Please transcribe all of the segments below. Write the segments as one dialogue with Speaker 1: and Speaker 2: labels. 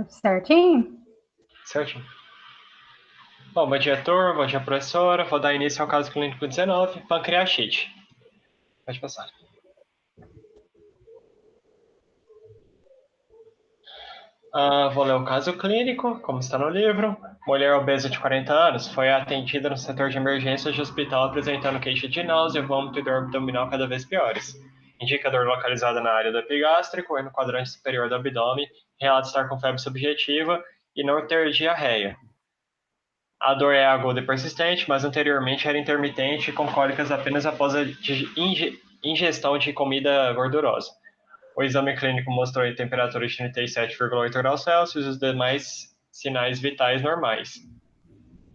Speaker 1: Certinho?
Speaker 2: Certinho. Bom dia, turma. Bom dia, professora. Vou dar início ao caso clínico 19, pancreatite. Pode passar. Vou ler o caso clínico, como está no livro. Mulher obesa de 40 anos foi atendida no setor de emergências de hospital apresentando queixa de náusea, vômito e dor abdominal cada vez piores. Indicador localizada na área do epigástrico e no quadrante superior do abdômen. Relata estar com febre subjetiva e não ter diarreia. A dor é aguda e persistente, mas anteriormente era intermitente, com cólicas apenas após a ingestão de comida gordurosa. O exame clínico mostrou temperatura de 37,8 graus Celsius e os demais sinais vitais normais.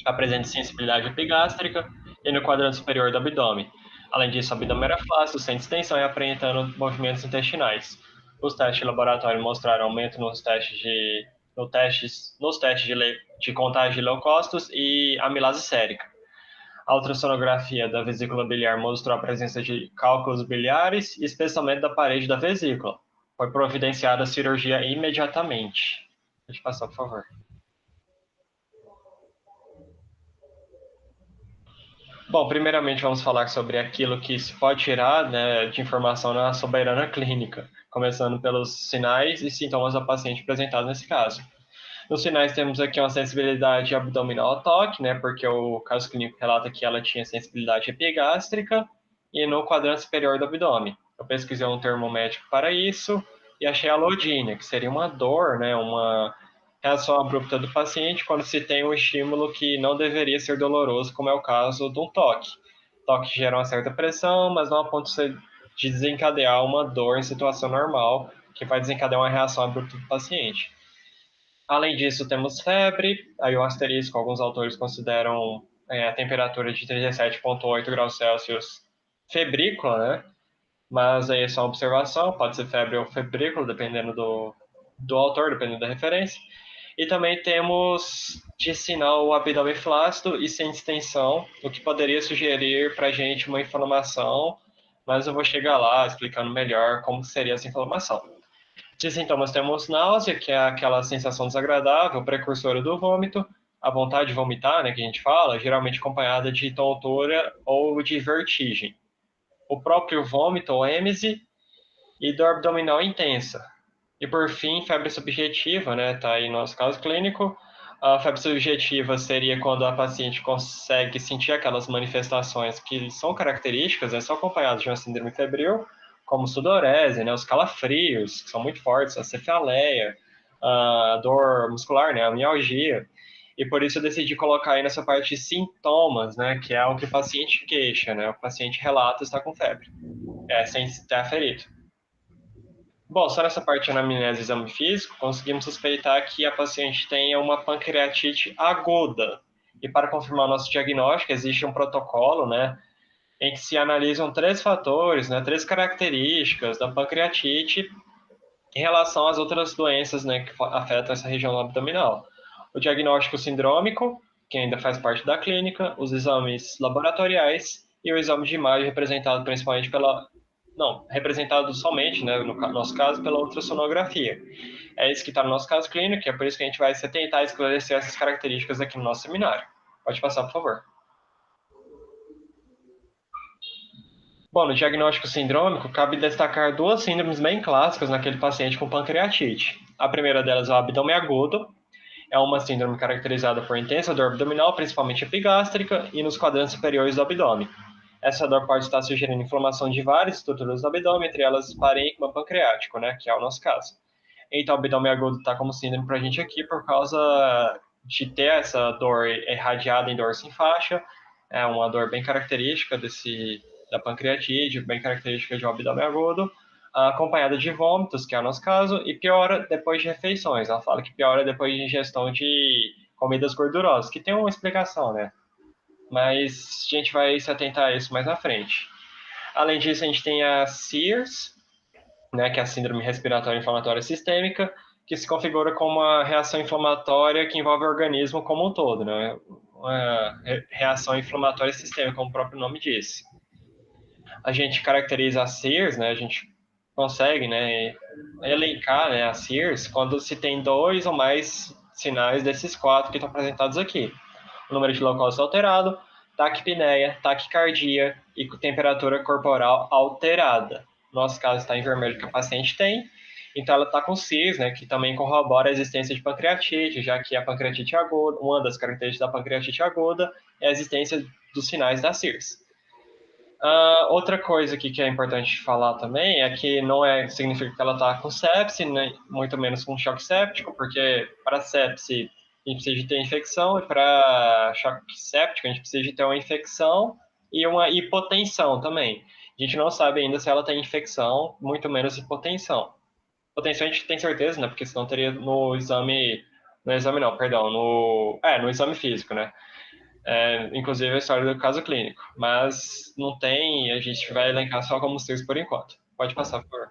Speaker 2: Apresenta sensibilidade epigástrica e no quadrante superior do abdômen. Além disso, o abdômen era flácido, sem distensão e apresentando movimentos intestinais. Os testes de laboratório mostraram aumento nos testes de contagem de leucócitos e amilase sérica. A ultrassonografia da vesícula biliar mostrou a presença de cálculos biliares e espessamento da parede da vesícula. Foi providenciada a cirurgia imediatamente. Pode passar, por favor. Bom, primeiramente vamos falar sobre aquilo que se pode tirar, né, de informação na soberana clínica, começando pelos sinais e sintomas da paciente apresentados nesse caso. Nos sinais temos aqui uma sensibilidade abdominal ao toque, né, porque o caso clínico relata que ela tinha sensibilidade epigástrica e no quadrante superior do abdômen. Eu pesquisei um termo médico para isso e achei a alodínia, que seria uma dor, né, uma reação abrupta do paciente quando se tem um estímulo que não deveria ser doloroso, como é o caso de um toque. Toque gera uma certa pressão, mas não a ponto de desencadear uma dor em situação normal, que vai desencadear uma reação abrupta do paciente. Além disso, temos febre, aí o asterisco, alguns autores consideram a temperatura de 37,8 graus Celsius febrícula, né? Mas aí é só uma observação, pode ser febre ou febrícula, dependendo do autor, dependendo da referência. E também temos de sinal o abdômen flácido e sem distensão, o que poderia sugerir para a gente uma inflamação, mas eu vou chegar lá explicando melhor como seria essa inflamação. De sintomas temos náusea, que é aquela sensação desagradável, precursora do vômito, a vontade de vomitar, né, que a gente fala, geralmente acompanhada de tontura ou de vertigem. O próprio vômito ou êmese e dor abdominal intensa. E por fim, febre subjetiva, né, tá aí no nosso caso clínico. A febre subjetiva seria quando a paciente consegue sentir aquelas manifestações que são características, né, são acompanhadas de uma síndrome febril, como sudorese, né, os calafrios, que são muito fortes, a cefaleia, a dor muscular, né, a mialgia. E por isso eu decidi colocar aí nessa parte de sintomas, né, que é o que o paciente queixa, né, o paciente relata estar com febre, sem ter aferido. Bom, só nessa parte de anamnese e exame físico, conseguimos suspeitar que a paciente tenha uma pancreatite aguda. E para confirmar o nosso diagnóstico, existe um protocolo, né, em que se analisam três fatores, né, três características da pancreatite em relação às outras doenças, né, que afetam essa região abdominal. O diagnóstico sindrômico, que ainda faz parte da clínica, os exames laboratoriais e o exame de imagem representado principalmente pela não, representado somente, né, no nosso caso, pela ultrassonografia. É isso que está no nosso caso clínico, e é por isso que a gente vai tentar esclarecer essas características aqui no nosso seminário. Pode passar, por favor. Bom, no diagnóstico sindrômico, cabe destacar duas síndromes bem clássicas naquele paciente com pancreatite. A primeira delas é o abdômen agudo, é uma síndrome caracterizada por intensa dor abdominal, principalmente epigástrica, e nos quadrantes superiores do abdômen. Essa dor pode estar sugerindo inflamação de várias estruturas do abdômen, entre elas parênquima pancreático, né, que é o nosso caso. Então, o abdômen agudo está como síndrome para a gente aqui por causa de ter essa dor irradiada em dorso em faixa, é uma dor bem característica da pancreatite, bem característica de um abdômen agudo, acompanhada de vômitos, que é o nosso caso, e piora depois de refeições. Ela fala que piora depois de ingestão de comidas gordurosas, que tem uma explicação, né? Mas a gente vai se atentar a isso mais na frente. Além disso, a gente tem a SIRS, né, que é a Síndrome Respiratória Inflamatória Sistêmica, que se configura como uma reação inflamatória que envolve o organismo como um todo, né? Uma reação inflamatória sistêmica, como o próprio nome diz. A gente caracteriza a SIRS, né? A gente consegue, né, elencar, né, as CIRS quando se tem dois ou mais sinais desses quatro que estão apresentados aqui. O número de leucócitos alterado, taquipneia, taquicardia e temperatura corporal alterada. No nosso caso está em vermelho que a paciente tem, então ela está com CIRS, né, que também corrobora a existência de pancreatite, já que a pancreatite aguda, uma das características da pancreatite aguda é a existência dos sinais da CIRS. Outra coisa aqui que é importante falar também é que não significa que ela está com sepse, né, muito menos com choque séptico, porque para sepse a gente precisa de ter infecção e para choque séptico a gente precisa de ter uma infecção e uma hipotensão também. A gente não sabe ainda se ela tem infecção, muito menos hipotensão. Hipotensão a gente tem certeza, né, porque senão teria no exame não, perdão, no exame físico, né? Inclusive a história do caso clínico, mas não tem, a gente vai elencar só como CIRS por enquanto. Pode passar, por favor.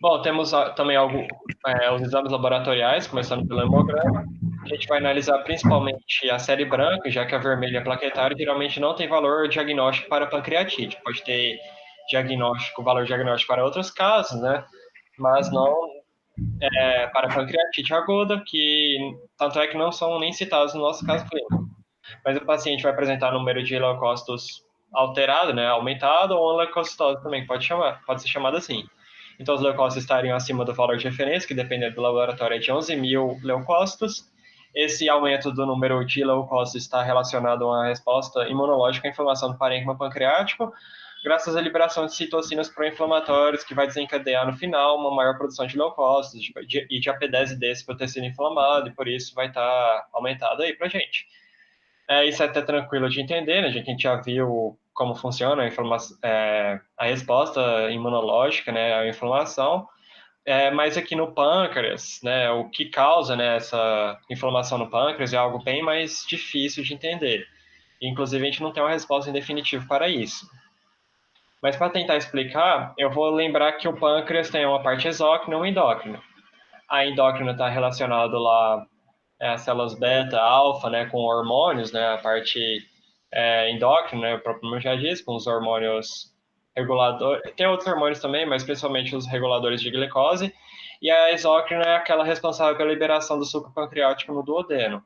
Speaker 2: Bom, temos também os exames laboratoriais, começando pelo hemograma. A gente vai analisar principalmente a série branca, já que a vermelha plaquetária geralmente não tem valor diagnóstico para pancreatite. Pode ter valor diagnóstico para outros casos, né? Mas não para pancreatite aguda, que tanto é que não são nem citados no nosso caso clínico. Mas o paciente vai apresentar número de leucócitos alterado, né, aumentado, ou leucocitose também, pode ser chamado assim. Então, os leucócitos estariam acima do valor de referência, que dependendo do laboratório é de 11 mil leucócitos. Esse aumento do número de leucócitos está relacionado a uma resposta imunológica à inflamação do parênquima pancreático, graças à liberação de citocinas pró-inflamatórias, que vai desencadear no final uma maior produção de leucócitos e de AP10 desse para o tecido inflamado, e por isso vai estar aumentado aí para gente. Isso é até tranquilo de entender, né? Já que a gente já viu como funciona a resposta imunológica, né, à inflamação. Mas aqui no pâncreas, né, o que causa, né, essa inflamação no pâncreas é algo bem mais difícil de entender. Inclusive, a gente não tem uma resposta em definitivo para isso. Mas para tentar explicar, eu vou lembrar que o pâncreas tem uma parte exócrina e uma endócrina. A endócrina está relacionada lá as células beta, alfa, né, com hormônios, né, a parte endócrina, né, o próprio nome já diz, com os hormônios reguladores. Tem outros hormônios também, mas principalmente os reguladores de glicose. E a exócrina é aquela responsável pela liberação do suco pancreático no duodeno.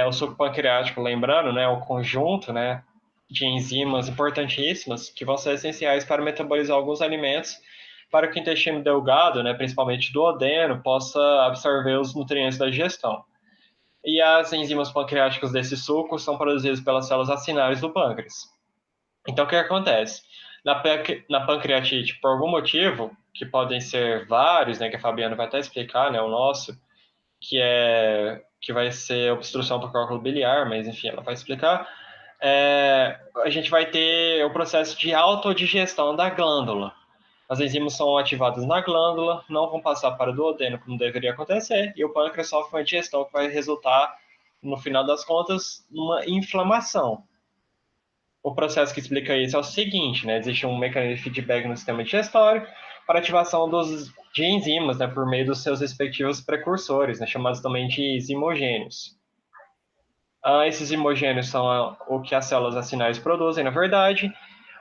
Speaker 2: O suco pancreático, lembrando, né, é um conjunto, né, de enzimas importantíssimas que vão ser essenciais para metabolizar alguns alimentos para que o intestino delgado, né, principalmente duodeno, possa absorver os nutrientes da digestão. E as enzimas pancreáticas desse suco são produzidas pelas células acinárias do pâncreas. Então, o que acontece? Na pancreatite, por algum motivo, que podem ser vários, né, que a Fabiana vai até explicar, né, o nosso, que vai ser obstrução por cálculo biliar, mas enfim, ela vai explicar. A gente vai ter o processo de autodigestão da glândula. As enzimas são ativadas na glândula, não vão passar para o duodeno, como deveria acontecer, e o pâncreas sofre uma digestão que vai resultar, no final das contas, numa inflamação. O processo que explica isso é o seguinte, né? Existe um mecanismo de feedback no sistema digestório para ativação de enzimas, né, por meio dos seus respectivos precursores, né, chamados também de zimogênios. Esses zimogênios são o que as células acinais produzem, na verdade,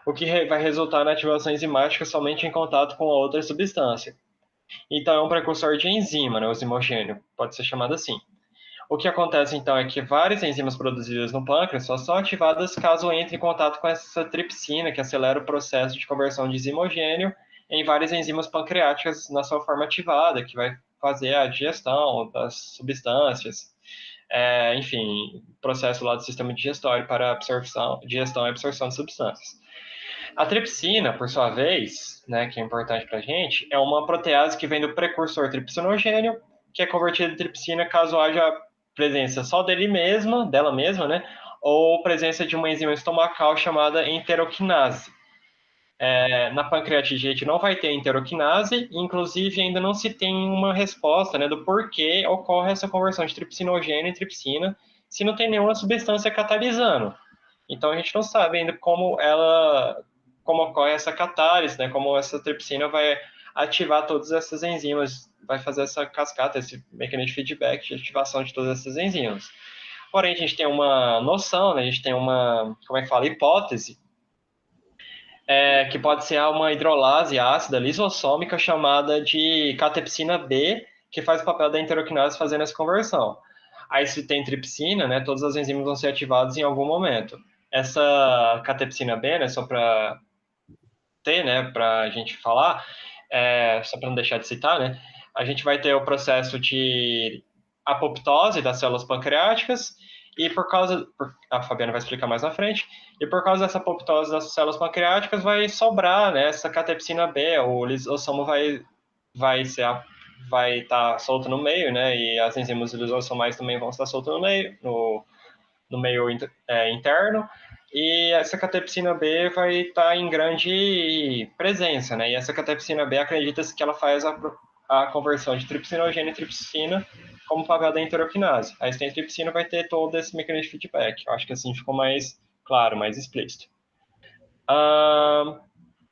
Speaker 2: o que vai resultar na ativação enzimática somente em contato com outra substância. Então, é um precursor de enzima, né, o zimogênio, pode ser chamado assim. O que acontece, então, é que várias enzimas produzidas no pâncreas só são ativadas caso entre em contato com essa tripsina, que acelera o processo de conversão de zimogênio em várias enzimas pancreáticas na sua forma ativada, que vai fazer a digestão das substâncias, enfim, processo lá do sistema digestório para digestão e absorção de substâncias. A tripsina, por sua vez, né, que é importante para a gente, é uma protease que vem do precursor tripsinogênio, que é convertido em tripsina caso haja presença só dela mesma, né, ou presença de uma enzima estomacal chamada enteroquinase. Na pancreatite a gente não vai ter enteroquinase, inclusive ainda não se tem uma resposta, né, do porquê ocorre essa conversão de tripsinogênio em tripsina, se não tem nenhuma substância catalisando. Então a gente não sabe ainda como ocorre essa catálise, né? Como essa tripsina vai ativar todas essas enzimas, vai fazer essa cascata, esse mecanismo de feedback de ativação de todas essas enzimas. Porém, a gente tem uma noção, né? A gente tem uma, como é que fala, hipótese que pode ser uma hidrolase ácida lisossômica chamada de catepsina B, que faz o papel da enteroquinase fazendo essa conversão. Aí, se tem tripsina, né, todas as enzimas vão ser ativadas em algum momento. Essa catepsina B, né, só para ter, né, para a gente falar, só para não deixar de citar, né, a gente vai ter o processo de apoptose das células pancreáticas e a Fabiana vai explicar mais na frente, e por causa dessa apoptose das células pancreáticas vai sobrar, né, essa catepsina B, o lisossomo vai estar solto no meio, né, e as enzimas lisossomais também vão estar soltas no meio, no meio interno, e essa catepsina B vai estar em grande presença, né? E essa catepsina B acredita-se que ela faz a conversão de tripsinogênio em tripsina como papel da enteroquinase. Aí se tem tripsina vai ter todo esse mecanismo de feedback. Eu acho que assim ficou mais claro, mais explícito.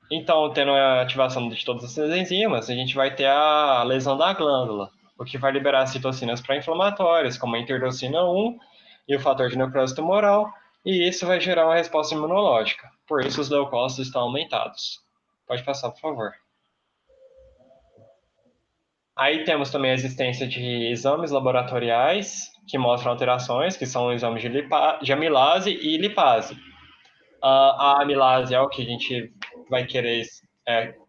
Speaker 2: Então, tendo a ativação de todas essas enzimas, a gente vai ter a lesão da glândula, o que vai liberar citocinas pró-inflamatórias, como a interleucina 1 e o fator de necrose tumoral, e isso vai gerar uma resposta imunológica. Por isso, os leucócitos estão aumentados. Pode passar, por favor. Aí temos também a existência de exames laboratoriais que mostram alterações, que são exames de amilase e lipase. A amilase é o que a gente vai querer,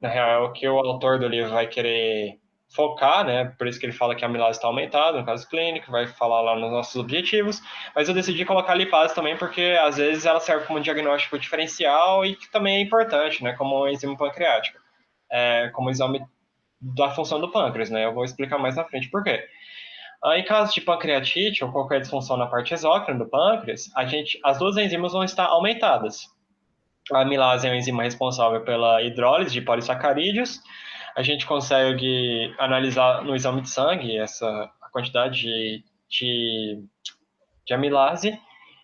Speaker 2: na real, é o que o autor do livro vai querer focar, né? Por isso que ele fala que a amilase está aumentada, no caso clínico, vai falar lá nos nossos objetivos. Mas eu decidi colocar a lipase também porque às vezes ela serve como diagnóstico diferencial e que também é importante, né? Como enzima pancreática, como exame da função do pâncreas, né? Eu vou explicar mais na frente por quê. Em caso de pancreatite ou qualquer disfunção na parte exócrina do pâncreas, as duas enzimas vão estar aumentadas. A amilase é uma enzima responsável pela hidrólise de polissacarídeos. A gente consegue analisar no exame de sangue a quantidade de amilase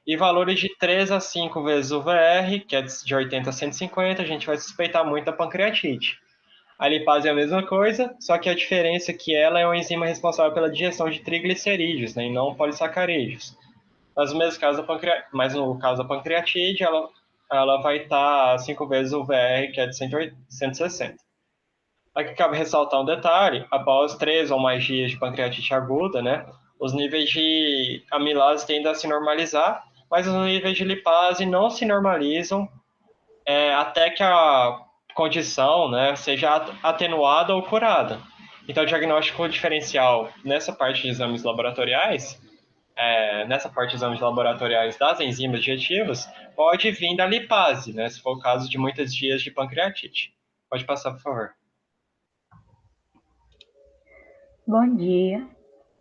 Speaker 2: e valores de 3 a 5 vezes o VR, que é de 80 a 150, a gente vai suspeitar muito da pancreatite. A lipase é a mesma coisa, só que a diferença é que ela é uma enzima responsável pela digestão de triglicerídeos, né, e não polissacarídeos. Mas no caso da pancreatite, ela vai estar 5 vezes o VR, que é de 160. Aqui cabe ressaltar um detalhe: após 3 ou mais dias de pancreatite aguda, né, os níveis de amilase tendem a se normalizar, mas os níveis de lipase não se normalizam até que a condição, né, seja atenuada ou curada. Então, o diagnóstico diferencial nessa parte de exames laboratoriais das enzimas digestivas pode vir da lipase, né, se for o caso de muitos dias de pancreatite. Pode passar, por favor.
Speaker 1: Bom dia,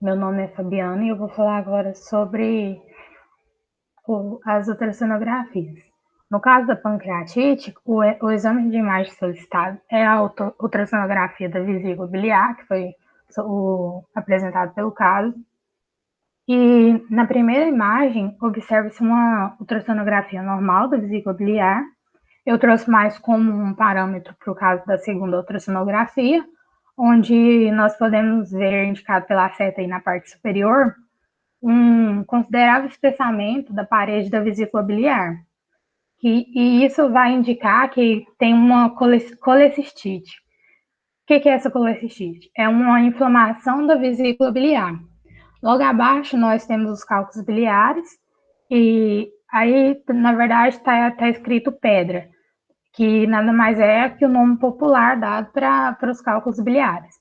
Speaker 1: meu nome é Fabiana e eu vou falar agora sobre as ultrassonografias. No caso da pancreatite, o exame de imagem solicitado é a ultrassonografia da vesícula biliar, que foi apresentado pelo caso. E na primeira imagem, observa-se uma ultrassonografia normal da vesícula biliar. Eu trouxe mais como um parâmetro para o caso da segunda ultrassonografia, onde nós podemos ver, indicado pela seta aí na parte superior, um considerável espessamento da parede da vesícula biliar. E isso vai indicar que tem uma colecistite. O que é essa colecistite? É uma inflamação da vesícula biliar. Logo abaixo, nós temos os cálculos biliares, e aí, na verdade, está escrito pedra, que nada mais é que o nome popular dado para os cálculos biliares.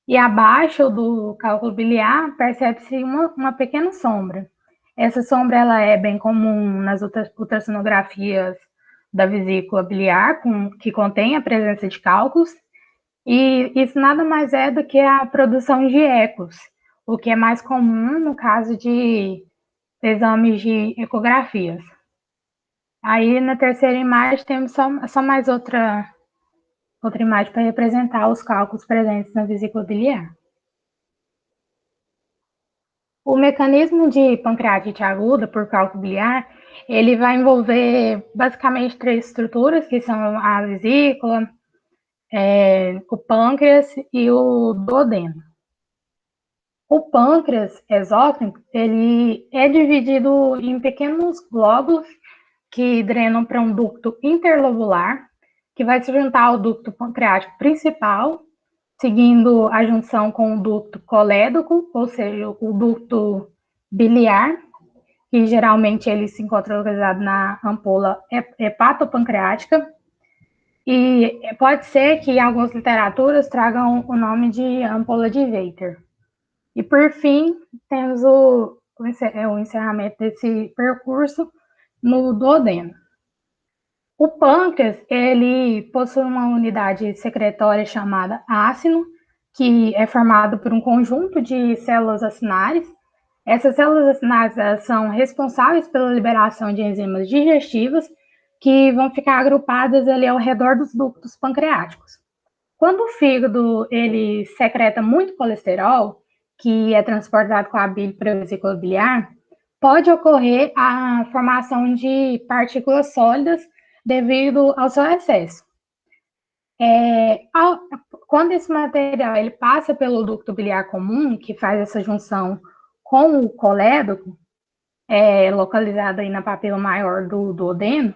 Speaker 1: E abaixo do cálculo biliar percebe-se uma pequena sombra. Essa sombra ela é bem comum nas ultrassonografias da vesícula biliar, que contém a presença de cálculos, e isso nada mais é do que a produção de ecos, o que é mais comum no caso de exames de ecografias. Aí na terceira imagem temos só mais outra imagem para representar os cálculos presentes na vesícula biliar. O mecanismo de pancreatite aguda por cálculo biliar, ele vai envolver basicamente 3 estruturas, que são a vesícula, o pâncreas e o duodeno. O pâncreas exócrino, ele é dividido em pequenos glóbulos que drenam para um ducto interlobular, que vai se juntar ao ducto pancreático principal, seguindo a junção com o ducto colédoco, ou seja, o ducto biliar, que geralmente ele se encontra localizado na ampola hepatopancreática, e pode ser que algumas literaturas tragam o nome de ampola de Vater. E por fim, temos o encerramento desse percurso no duodeno. O pâncreas, ele possui uma unidade secretória chamada ácino, que é formado por um conjunto de células acinares. Essas células acinares são responsáveis pela liberação de enzimas digestivas que vão ficar agrupadas ali ao redor dos ductos pancreáticos. Quando o fígado ele secreta muito colesterol, que é transportado com a bile para a vesícula biliar, pode ocorrer a formação de partículas sólidas devido ao seu excesso. Quando esse material ele passa pelo ducto biliar comum, que faz essa junção com o colédoco, localizado aí na papila maior do duodeno,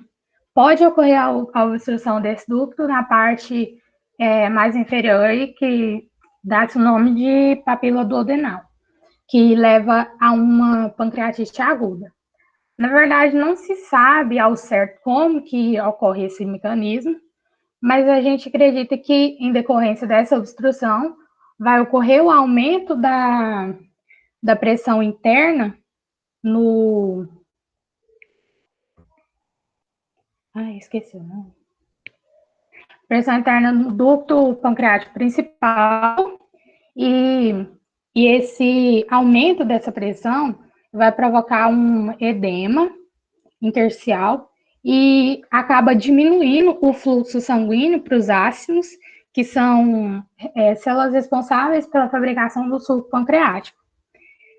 Speaker 1: pode ocorrer a obstrução desse ducto na parte mais inferior, que dá-se o nome de papila duodenal, que leva a uma pancreatite aguda. Na verdade, não se sabe ao certo como que ocorre esse mecanismo, mas a gente acredita que, em decorrência dessa obstrução, vai ocorrer o aumento da pressão interna no... esqueci o nome. Pressão interna no ducto pancreático principal, e esse aumento dessa pressão vai provocar um edema intersticial e acaba diminuindo o fluxo sanguíneo para os ácidos, que são células responsáveis pela fabricação do suco pancreático.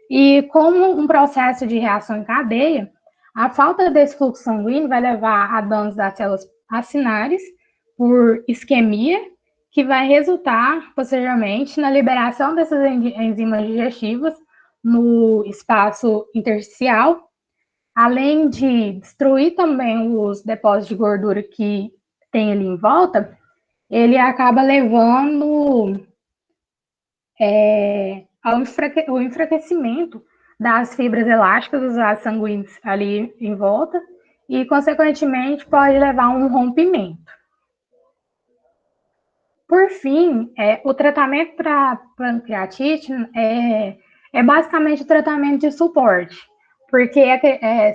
Speaker 1: E como um processo de reação em cadeia, a falta desse fluxo sanguíneo vai levar a danos das células acinares por isquemia, que vai resultar, posteriormente, na liberação dessas enzimas digestivas no espaço intersticial, além de destruir também os depósitos de gordura que tem ali em volta, ele acaba levando ao enfraquecimento das fibras elásticas dos vasos sanguíneos ali em volta e, consequentemente, pode levar a um rompimento. Por fim, o tratamento para pancreatite é basicamente o tratamento de suporte, porque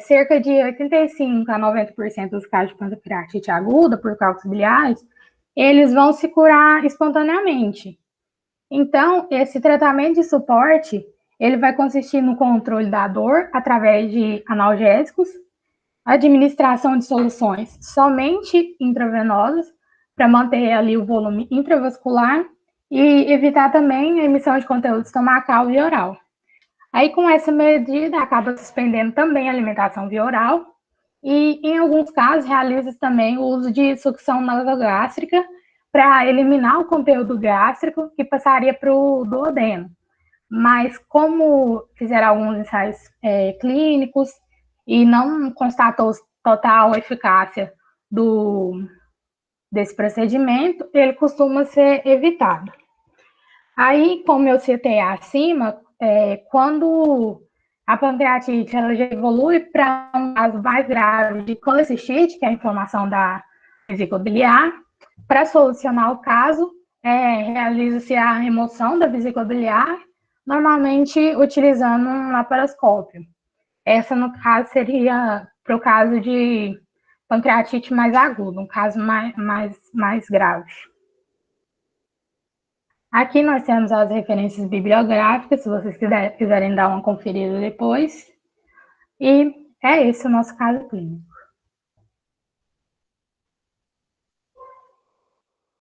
Speaker 1: cerca de 85% a 90% dos casos de pancreatite aguda por cálculos biliares, eles vão se curar espontaneamente. Então, esse tratamento de suporte, ele vai consistir no controle da dor através de analgésicos, administração de soluções somente intravenosas, para manter ali o volume intravascular e evitar também a emissão de conteúdo estomacal e oral. Aí, com essa medida, acaba suspendendo também a alimentação via oral e, em alguns casos, realiza também o uso de sucção nasogástrica para eliminar o conteúdo gástrico que passaria para o duodeno. Mas, como fizeram alguns ensaios clínicos e não constatou total eficácia desse procedimento, ele costuma ser evitado. Aí, como eu citei acima, quando a pancreatite ela já evolui para um caso mais grave de colecistite, que é a inflamação da vesícula biliar, para solucionar o caso, realiza-se a remoção da vesícula biliar, normalmente utilizando um laparoscópio. Essa, no caso, seria para o caso de pancreatite mais aguda, um caso mais grave. Aqui nós temos as referências bibliográficas, se vocês quiserem dar uma conferida depois. E é esse o nosso caso clínico.